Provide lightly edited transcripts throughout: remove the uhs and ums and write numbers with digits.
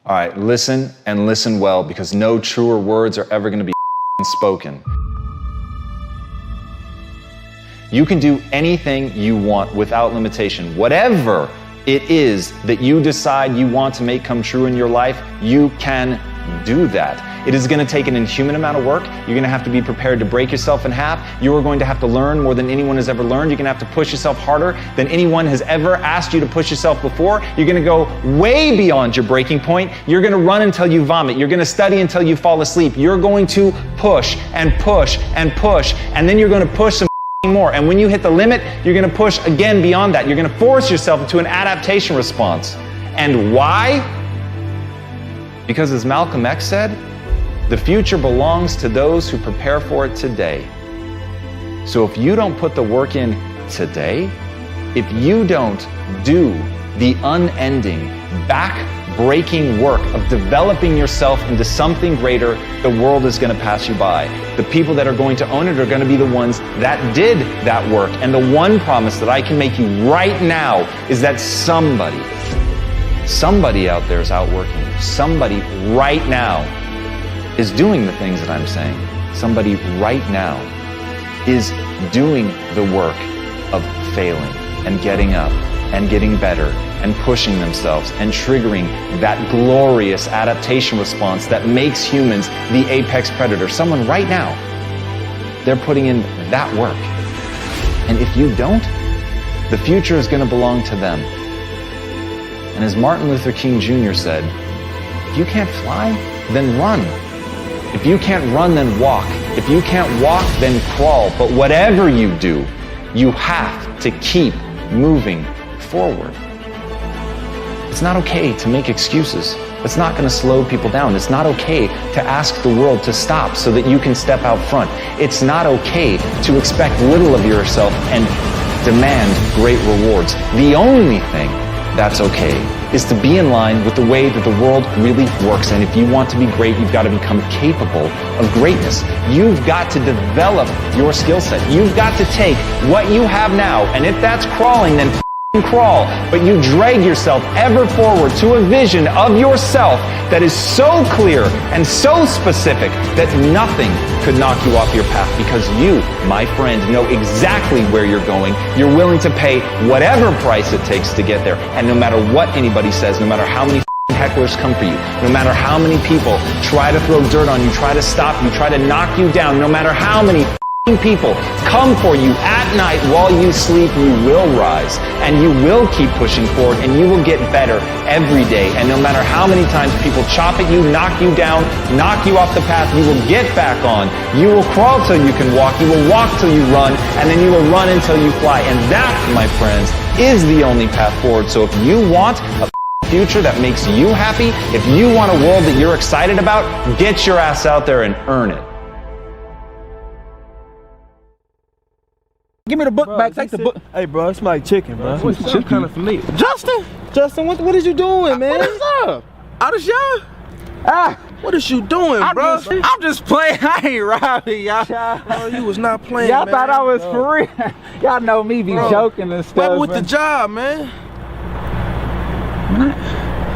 All right, listen and listen well, because no truer words are ever going to be spoken. You can do anything you want without limitation. Whatever it is that you decide you want to make come true in your life, you can do that. It is going to take an inhuman amount of work. You're going to have to be prepared to break yourself in half. You are going to have to learn more than anyone has ever learned. You're going to have to push yourself harder than anyone has ever asked you to push yourself before. You're going to go way beyond your breaking point. You're going to run until you vomit. You're going to study until you fall asleep. You're going to push and push and push, and then you're going to push some more. And when you hit the limit, you're going to push again beyond that. You're going to force yourself into an adaptation response. And why? Because as Malcolm X said, the future belongs to those who prepare for it today. So if you don't put the work in today, if you don't do the unending, back-breaking work of developing yourself into something greater, the world is going to pass you by. The people that are going to own it are going to be the ones that did that work. And the one promise that I can make you right now is that somebody out there is outworking you. Somebody right now is doing the things that I'm saying. Somebody right now is doing the work of failing and getting up and getting better and pushing themselves and triggering that glorious adaptation response that makes humans the apex predator. Someone right now, they're putting in that work. And if you don't, the future is going to belong to them. And as Martin Luther King Jr. said, if you can't fly, then run. If you can't run, then walk. If you can't walk, then crawl. But whatever you do, you have to keep moving forward. It's not okay to make excuses. It's not going to slow people down. It's not okay to ask the world to stop so that you can step out front. It's not okay to expect little of yourself and demand great rewards. The only thing that's okay is to be in line with the way that the world really works. And if you want to be great, you've got to become capable of greatness. You've got to develop your skill set. You've got to take what you have now, and if that's crawling, then crawl, but you drag yourself ever forward to a vision of yourself that is so clear and so specific that nothing could knock you off your path, because you, my friend, know exactly where you're going. You're willing to pay whatever price it takes to get there, and no matter what anybody says, no matter how many hecklers come for you, no matter how many people try to throw dirt on you, try to stop you, try to knock you down, no matter how many people come for you at night while you sleep, you will rise and you will keep pushing forward, and you will get better every day. And no matter how many times people chop at you, knock you down, knock you off the path, you will get back on. You will crawl till you can walk, you will walk till you run, and then you will run until you fly. And that, my friends, is the only path forward. So if you want a future that makes you happy, if you want a world that you're excited about, get your ass out there and earn it. Give me the book back. Take the book. Hey, bro, it's my chicken, bro. What's chicken? Kind of familiar. Justin, what is you doing, man? What is up? Out of y'all? What is you doing, bro? I'm just playing. I ain't robbing y'all. Oh, you was not playing, Y'all man. thought I was for real. Y'all know me be joking and stuff. What with man. the job, man?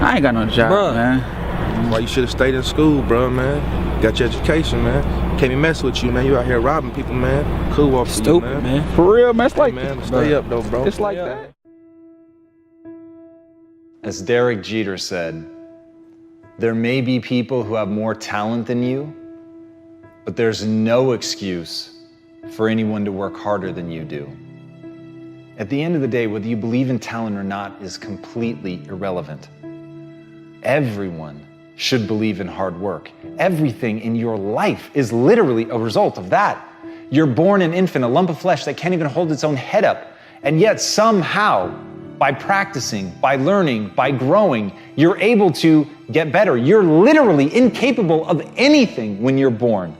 I ain't got no job, Bruh. man. Well, you should have stayed in school, bro, man. Got your education, man. Can't be messing with you, man. You out here robbing people, man. Cool off Stupid, you, man. For real, man. It's like man, stay up, though, bro. It's like that. As Derek Jeter said, there may be people who have more talent than you, but there's no excuse for anyone to work harder than you do. At the end of the day, whether you believe in talent or not is completely irrelevant. Everyone should believe in hard work. Everything in your life is literally a result of that. You're born an infant, a lump of flesh that can't even hold its own head up. And yet somehow, by practicing, by learning, by growing, you're able to get better. You're literally incapable of anything when you're born.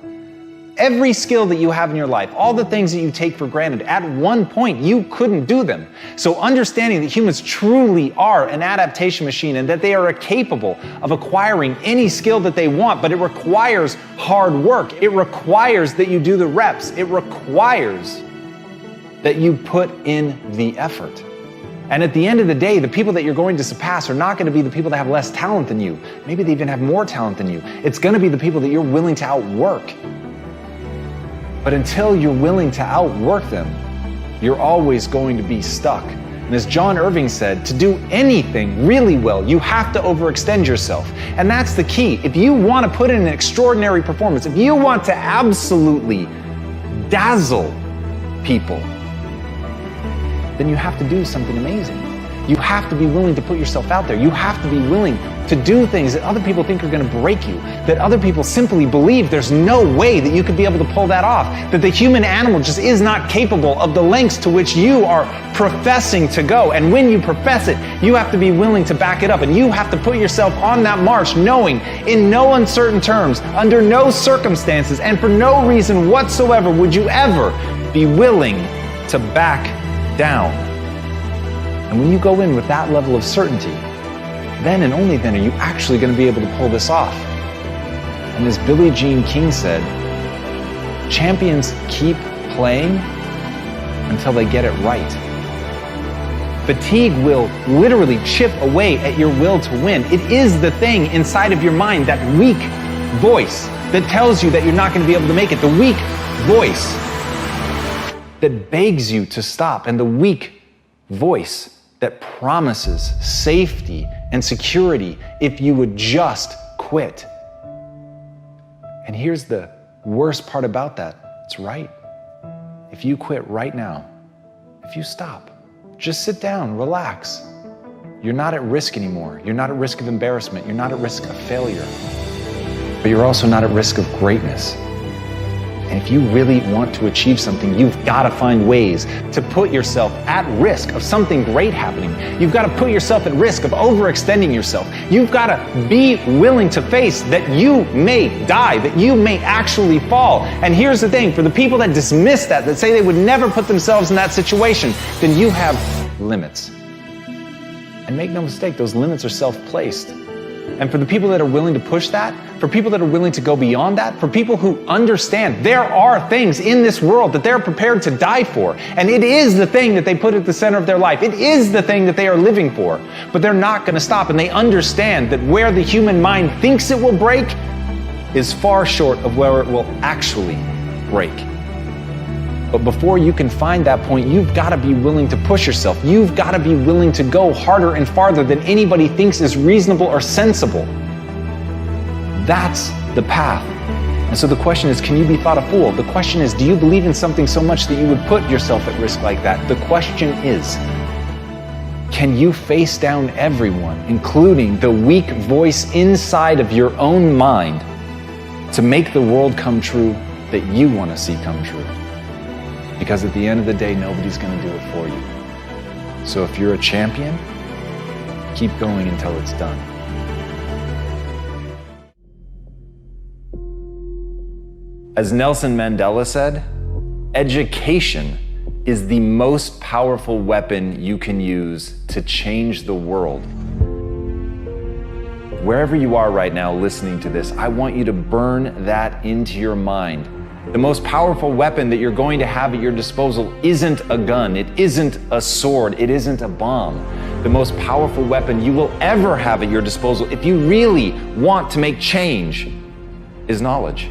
Every skill that you have in your life, all the things that you take for granted, at one point you couldn't do them. So understanding that humans truly are an adaptation machine and that they are capable of acquiring any skill that they want, but it requires hard work. It requires that you do the reps. It requires that you put in the effort. And at the end of the day, the people that you're going to surpass are not going to be the people that have less talent than you. Maybe they even have more talent than you. It's going to be the people that you're willing to outwork. But until you're willing to outwork them, you're always going to be stuck. And as John Irving said, to do anything really well, you have to overextend yourself. And that's the key. If you want to put in an extraordinary performance, if you want to absolutely dazzle people, then you have to do something amazing. You have to be willing to put yourself out there. You have to be willing to do things that other people think are going to break you, that other people simply believe there's no way that you could be able to pull that off, that the human animal just is not capable of the lengths to which you are professing to go. And when you profess it, you have to be willing to back it up, and you have to put yourself on that march knowing in no uncertain terms, under no circumstances, and for no reason whatsoever would you ever be willing to back down. And when you go in with that level of certainty, then and only then are you actually going to be able to pull this off. And as Billie Jean King said, champions keep playing until they get it right. Fatigue will literally chip away at your will to win. It is the thing inside of your mind, that weak voice that tells you that you're not going to be able to make it. The weak voice that begs you to stop, and the weak voice that promises safety and security if you would just quit. And here's the worst part about that. It's right. If you quit right now, if you stop, just sit down, relax. You're not at risk anymore. You're not at risk of embarrassment. You're not at risk of failure. But you're also not at risk of greatness. And if you really want to achieve something, you've got to find ways to put yourself at risk of something great happening. You've got to put yourself at risk of overextending yourself. You've got to be willing to face that you may die, that you may actually fall. And here's the thing, for the people that dismiss that say they would never put themselves in that situation, then you have limits. And make no mistake, those limits are self-placed. And for the people that are willing to push that, for people that are willing to go beyond that, for people who understand there are things in this world that they're prepared to die for, and it is the thing that they put at the center of their life. It is the thing that they are living for, but they're not going to stop, and they understand that where the human mind thinks it will break is far short of where it will actually break. But before you can find that point, you've got to be willing to push yourself. You've got to be willing to go harder and farther than anybody thinks is reasonable or sensible. That's the path. And so the question is, can you be thought a fool? The question is, do you believe in something so much that you would put yourself at risk like that? The question is, can you face down everyone, including the weak voice inside of your own mind, to make the world come true that you want to see come true? Because at the end of the day, nobody's going to do it for you. So if you're a champion, keep going until it's done. As Nelson Mandela said, education is the most powerful weapon you can use to change the world. Wherever you are right now listening to this, I want you to burn that into your mind. The most powerful weapon that you're going to have at your disposal isn't a gun, it isn't a sword, it isn't a bomb. The most powerful weapon you will ever have at your disposal, if you really want to make change, is knowledge.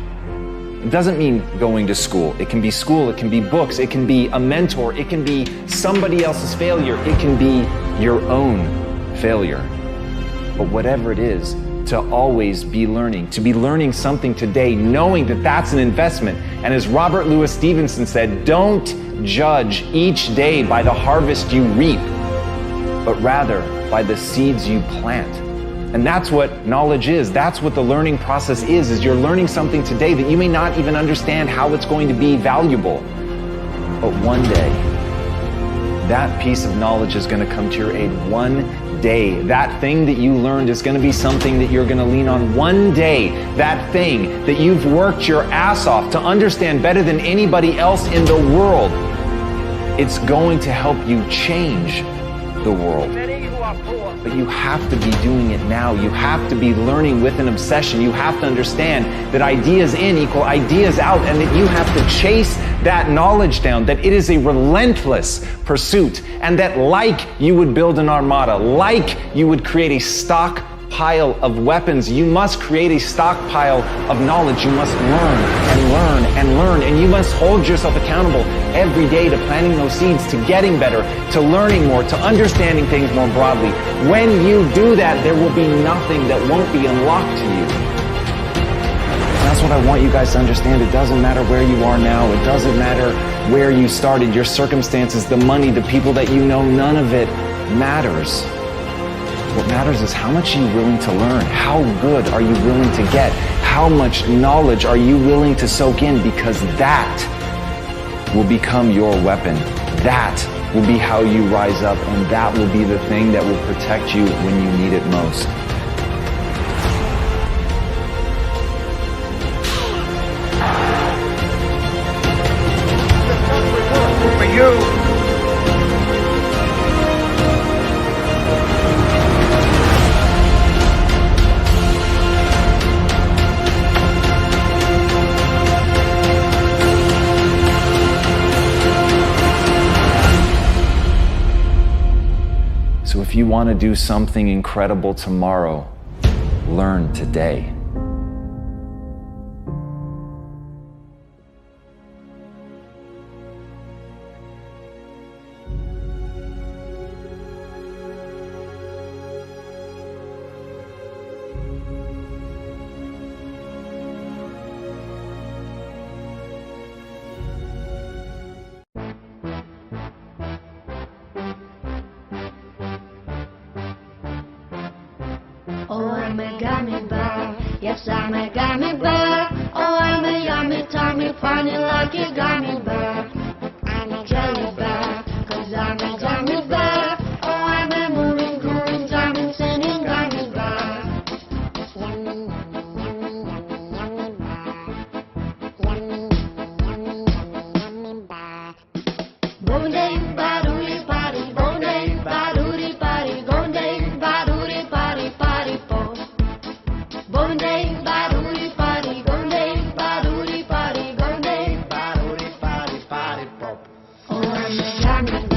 It doesn't mean going to school. It can be books, it can be a mentor, it can be somebody else's failure, it can be your own failure. But whatever it is, to always be learning, to be learning something today, knowing that that's an investment. And as Robert Louis Stevenson said, don't judge each day by the harvest you reap, but rather by the seeds you plant. And that's what knowledge is. That's what the learning process is you're learning something today that you may not even understand how it's going to be valuable. But one day, that piece of knowledge is going to come to your aid. One day, that thing that you learned is going to be something that you're going to lean on. One day, that thing that you've worked your ass off to understand better than anybody else in the world, it's going to help you change the world. Many who But you have to be doing it now. You have to be learning with an obsession. You have to understand that ideas in equal ideas out, and that you have to chase that knowledge down, that it is a relentless pursuit, and that like you would build an armada, like you would create a stockpile of weapons, you must create a stockpile of knowledge. You must learn and learn and learn, and you must hold yourself accountable every day to planting those seeds, to getting better, to learning more, to understanding things more broadly. When you do that, there will be nothing that won't be unlocked to you. That's what I want you guys to understand. It doesn't matter where you are now. It doesn't matter where you started, your circumstances, the money, the people that you know. None of it matters. What matters is how much are you willing to learn? How good are you willing to get? How much knowledge are you willing to soak in? Because that will become your weapon. That will be how you rise up, and that will be the thing that will protect you when you need it most. For you. So if you want to do something incredible tomorrow, learn today. Oh, I'm a gummy bear. Yes, I'm a gummy bear. Oh, I'm a yummy, tummy, funny, lucky gummy bear. I'm a jelly bear, 'cause I'm a gummy bear. Oh, I'm a moving, growing, jumping, singing gummy bear. Yummy, yummy, yummy, yummy bear. Yummy, yummy, yummy, yummy bear. Bonding, badooey, party, bonding, badooey, party, bonding, badooey, party, party, po. Bonding, badooey, party, bonding, badooey, party, bonding, badooey, party, party, pop. Oh, I'm a gummy bear.